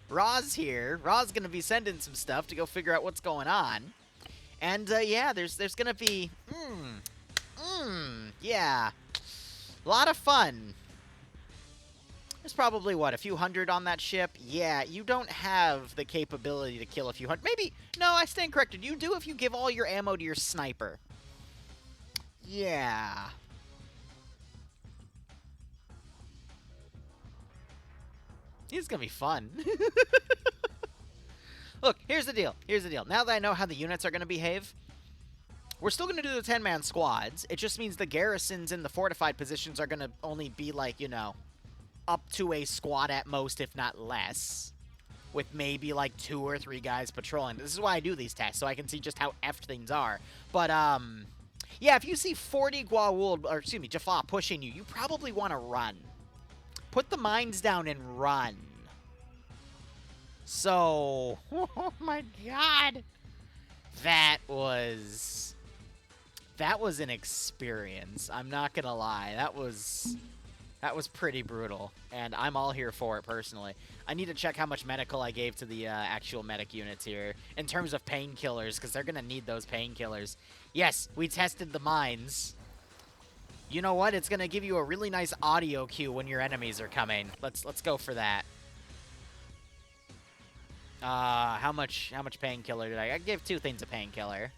Roz here. Roz going to be sending some stuff to go figure out what's going on. And yeah, there's going to be yeah. A lot of fun. There's probably, what, a few hundred on that ship? Yeah, you don't have the capability to kill a few hundred. Maybe, no, I stand corrected. You do if you give all your ammo to your sniper. Yeah. This is gonna be fun. Look, here's the deal. Now that I know how the units are gonna behave, we're still going to do the 10-man squads. It just means the garrisons in the fortified positions are going to only be, like, you know, up to a squad at most, if not less. With maybe, like, 2 or 3 guys patrolling. This is why I do these tests, so I can see just how effed things are. But, yeah, if you see 40 Jaffa pushing you, you probably want to run. Put the mines down and run. So, oh my god. That was an experience. I'm not gonna lie. That was pretty brutal, and I'm all here for it personally. I need to check how much medical I gave to the actual medic units here in terms of painkillers, because they're gonna need those painkillers. Yes, we tested the mines. You know what? It's gonna give you a really nice audio cue when your enemies are coming. Let's go for that. How much painkiller did I gave 2 things of painkiller.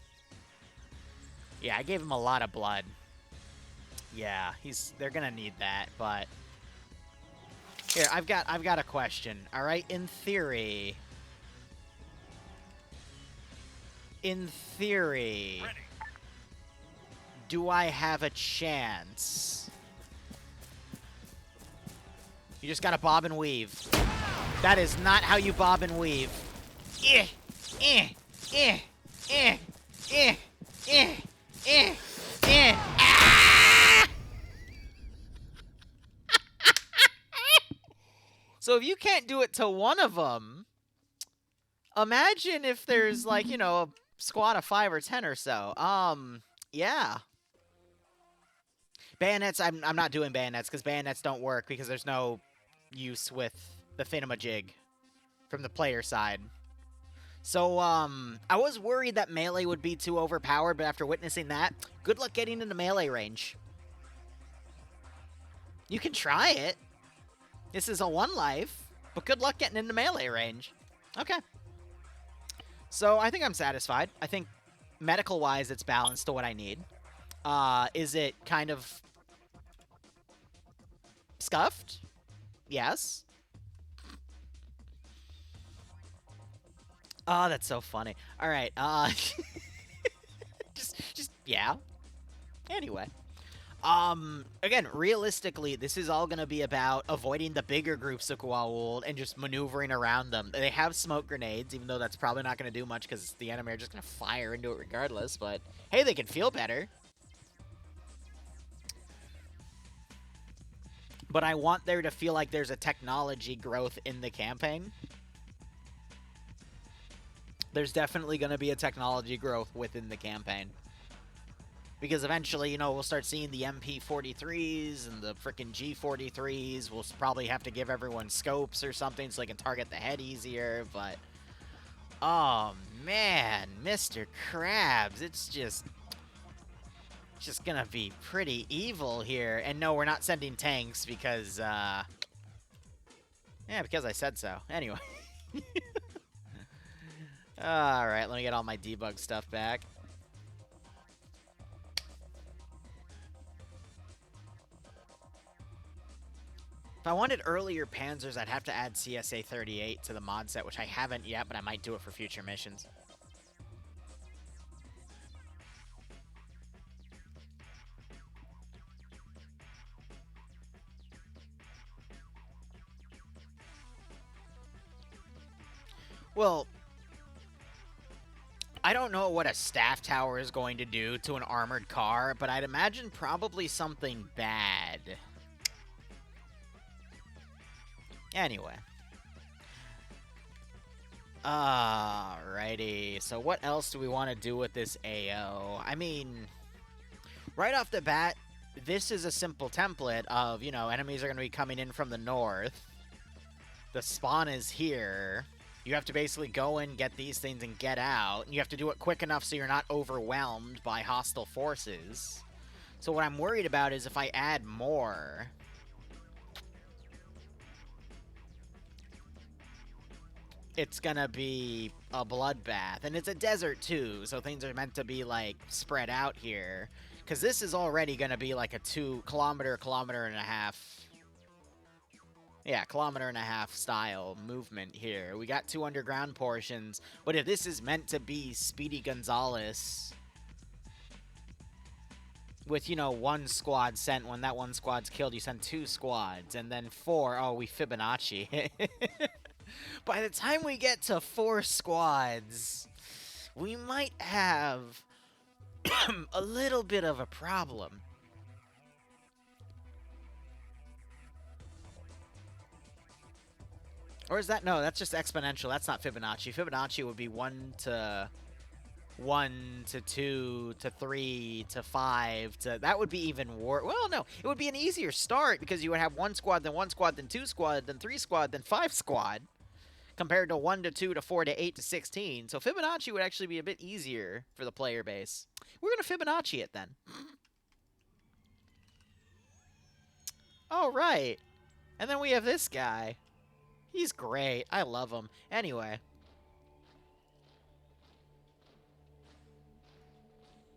Yeah, I gave him a lot of blood. Yeah, they're gonna need that, but Here, I've got a question. All right, in theory, Ready. do I have a chance? You just gotta bob and weave. That is not how you bob and weave. Eh, eh, eh, eh, eh, eh, eh, eh. Ah! So if you can't do it to one of them, imagine if there's like, you know, a squad of 5 or 10 or so. Yeah. Bayonets, I'm not doing bayonets because bayonets don't work because there's no use with the thingamajig from the player side. So, I was worried that melee would be too overpowered, but after witnessing that, good luck getting into melee range. You can try it. This is a 1 life, but good luck getting into melee range. Okay. So, I think I'm satisfied. I think medical-wise, it's balanced to what I need. Is it kind of scuffed? Yes. Oh, that's so funny. All right. just yeah. Anyway. Again, realistically, this is all gonna be about avoiding the bigger groups of Goa'uld and just maneuvering around them. They have smoke grenades, even though that's probably not gonna do much because the enemy are just gonna fire into it regardless. But hey, they can feel better. But I want there to feel like there's a technology growth in the campaign. There's definitely going to be a technology growth within the campaign. Because eventually, you know, we'll start seeing the MP43s and the frickin' G43s. We'll probably have to give everyone scopes or something so they can target the head easier, but... Oh, man, Mr. Krabs, it's just gonna be pretty evil here. And no, we're not sending tanks because, yeah, because I said so. Anyway. Alright, let me get all my debug stuff back. If I wanted earlier Panzers, I'd have to add CSA 38 to the mod set, which I haven't yet, but I might do it for future missions. Well, I don't know what a staff tower is going to do to an armored car, but I'd imagine probably something bad. Anyway. Alrighty. So what else do we want to do with this AO? I mean, right off the bat, this is a simple template of, you know, enemies are going to be coming in from the north. The spawn is here. You have to basically go in, get these things, and get out. And you have to do it quick enough so you're not overwhelmed by hostile forces. So what I'm worried about is if I add more... it's gonna be a bloodbath. And it's a desert, too, so things are meant to be, like, spread out here. Because this is already gonna be, like, a kilometer and a half... yeah, kilometer and a half style movement here. We got 2 underground portions, but if this is meant to be Speedy Gonzalez with, you know, 1 squad sent, when that 1 squad's killed, you send 2 squads, and then 4, oh, we Fibonacci. By the time we get to 4 squads, we might have a little bit of a problem. Or is that... no, that's just exponential. That's not Fibonacci. Fibonacci would be 1 to 2 to 3 to 5 to... that would be even worse. Well, no. It would be an easier start because you would have 1 squad, then 1 squad, then 2 squad, then 3 squad, then 5 squad. Compared to 1 to 2 to 4 to 8 to 16. So Fibonacci would actually be a bit easier for the player base. We're going to Fibonacci it then. All right. And then we have this guy. He's great. I love him. Anyway.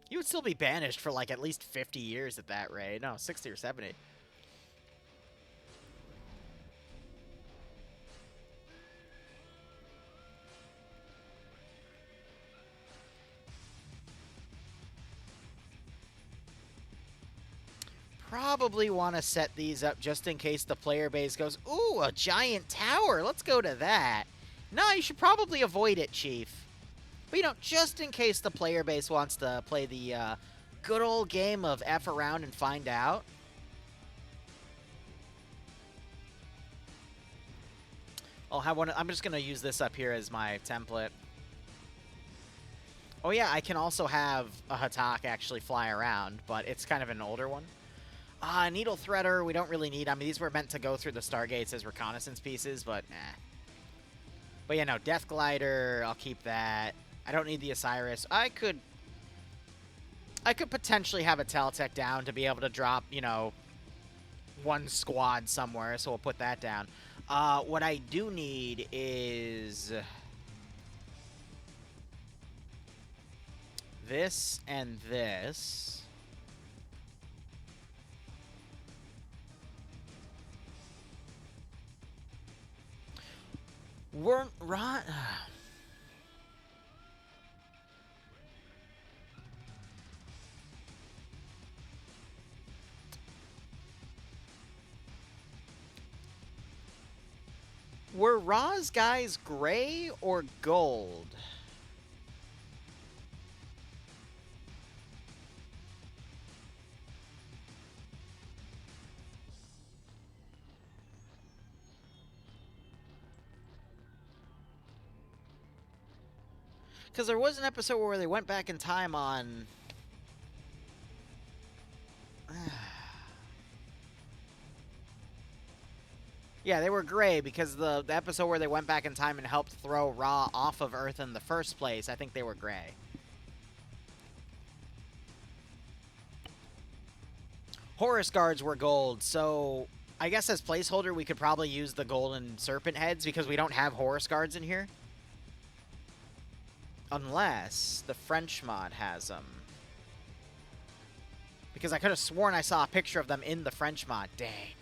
He would still be banished for like at least 50 years at that rate. No, 60 or 70. probably want to set these up just in case the player base goes, ooh, a giant tower. Let's go to that. No, you should probably avoid it, Chief. But, you know, just in case the player base wants to play the good old game of F around and find out. I'll have one. I'm just going to use this up here as my template. Oh, yeah, I can also have a Hatak actually fly around, but it's kind of an older one. Needle Threader, we don't really need. I mean, these were meant to go through the Stargates as reconnaissance pieces, but eh. But yeah, no, Death Glider, I'll keep that. I don't need the Osiris. I could potentially have a Teltec down to be able to drop, you know, one squad somewhere, so we'll put that down. What I do need is this and this. We're right. Were Ra's guys gray or gold? Because there was an episode where they went back in time on... Yeah, they were gray because the episode where they went back in time and helped throw Ra off of Earth in the first place, I think they were gray. Horus Guards were gold, so I guess as placeholder we could probably use the golden serpent heads because we don't have Horus Guards in here. Unless the French mod has them. Because I could have sworn I saw a picture of them in the French mod. Dang.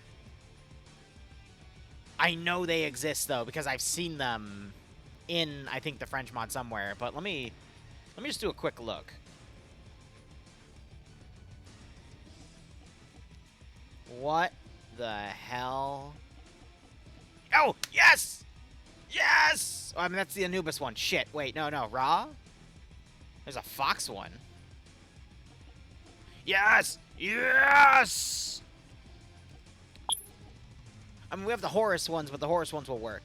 I know they exist, though, because I've seen them in, I think, the French mod somewhere. But let me just do a quick look. What the hell? Oh, yes! Yes! Oh, I mean, that's the Anubis one. Shit. Wait, no. Ra? There's a Fox one. Yes! Yes! I mean, we have the Horus ones, but the Horus ones will work.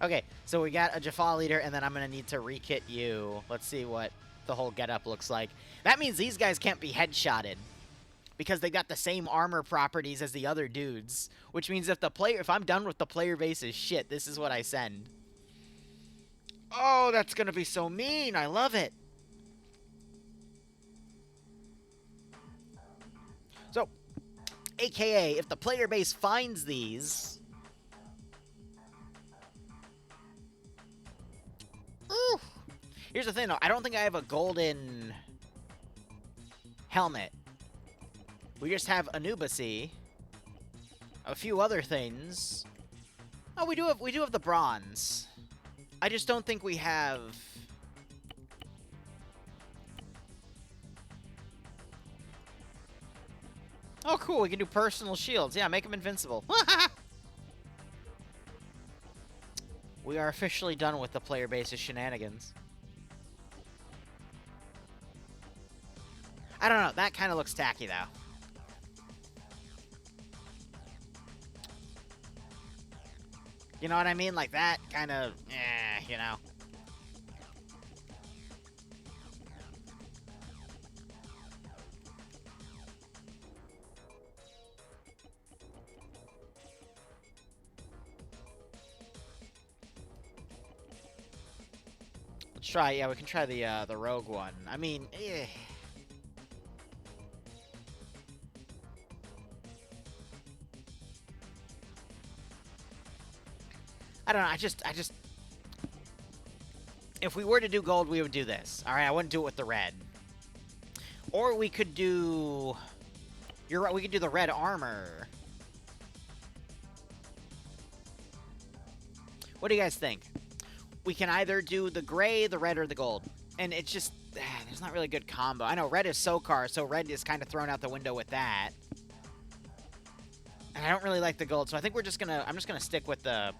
Okay, so we got a Jaffa leader, and then I'm going to need to rekit you. Let's see what the whole getup looks like. That means these guys can't be headshotted because they got the same armor properties as the other dudes, which means if I'm done with the player base's shit, this is what I send. Oh, that's going to be so mean. I love it. So, AKA, if the player base finds these... Ooh. Here's the thing, though. I don't think I have a golden helmet. We just have Anubis-y. A few other things. Oh, we do have the bronze. I just don't think we have... Oh, cool. We can do personal shields. Yeah, make them invincible. We are officially done with the player base's shenanigans. I don't know. That kind of looks tacky, though. You know what I mean? Like that kind of, you know. Let's try, yeah, we can try the rogue one. I mean, I don't know, I just... If we were to do gold, we would do this. Alright, I wouldn't do it with the red. Or we could do... You're right, we could do the red armor. What do you guys think? We can either do the gray, the red, or the gold. And it's just, there's not really a good combo. I know red is SOCAR, so red is kind of thrown out the window with that. And I don't really like the gold, so I think I'm just gonna stick with the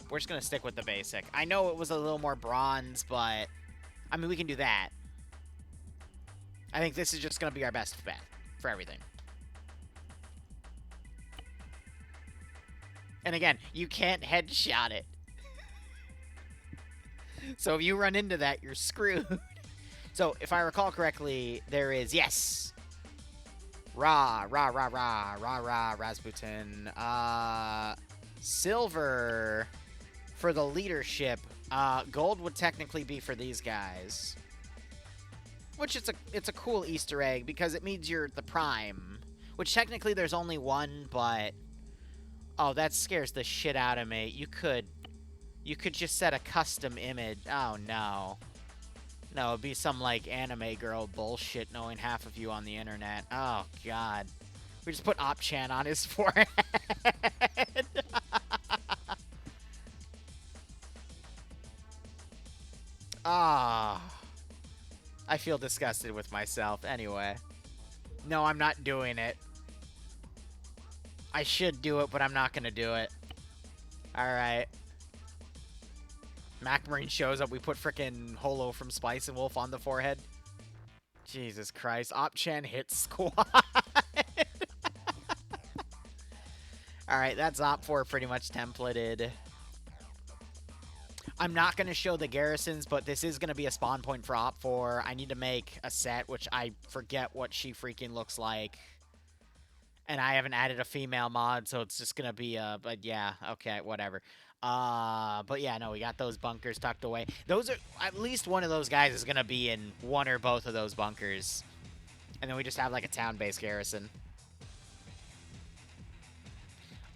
basic. I know it was a little more bronze, but I mean, we can do that. I think this is just gonna be our best bet for everything. And again, you can't headshot it. So if you run into that, you're screwed. So if I recall correctly, there is, yes. Rasputin. Silver for the leadership. Gold would technically be for these guys. Which it's a cool Easter egg because it means you're the prime. Which technically there's only one, but oh, that scares the shit out of me. You could just set a custom image. Oh no. No, it'd be some, like, anime girl bullshit knowing half of you on the internet. Oh, God. We just put Op-chan on his forehead. Ah. I feel disgusted with myself. Anyway. No, I'm not doing it. I should do it, but I'm not gonna do it. Alright. Mac Marine shows up, we put frickin' Holo from Spice and Wolf on the forehead. Jesus Christ. Op-chan hit squad. Alright, that's Op4 pretty much templated. I'm not going to show the garrisons, but this is going to be a spawn point for Op4. I need to make a set, which I forget what she freaking looks like. And I haven't added a female mod, so it's just going to be a... But yeah, okay, whatever. But yeah, no, we got those bunkers tucked away. Those are... At least one of those guys is going to be in one or both of those bunkers. And then we just have, like, a town-based garrison.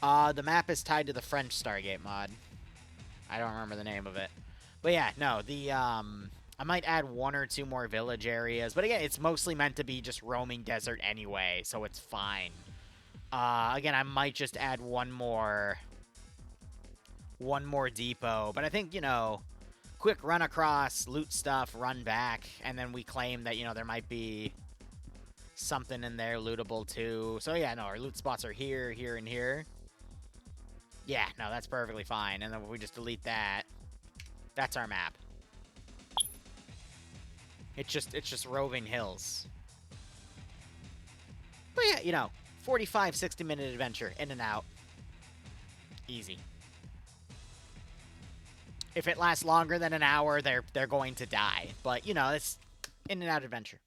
The map is tied to the French Stargate mod. I don't remember the name of it. But yeah, no, the, I might add one or two more village areas. But again, it's mostly meant to be just roaming desert anyway, so it's fine. Again, I might just add one more depot. But I think, you know, quick run across, loot stuff, run back, and then we claim that, you know, there might be something in there lootable too. So yeah, no, our loot spots are here, here, and here. Yeah, no, that's perfectly fine. And then we just delete that. That's our map. It's just roving hills. But yeah, you know, 45, 60-minute adventure, in and out. Easy. If it lasts longer than an hour, they're going to die. But, you know, it's in and out adventure.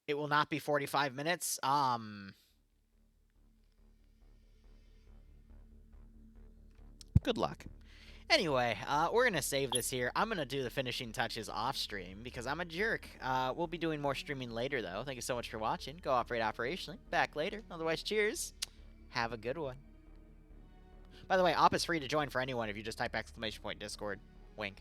It will not be 45 minutes. Good luck. Anyway, we're going to save this here. I'm going to do the finishing touches off stream because I'm a jerk. We'll be doing more streaming later, though. Thank you so much for watching. Go operate operationally. Back later. Otherwise, cheers. Have a good one. By the way, Op is free to join for anyone if you just type !Discord. Wink.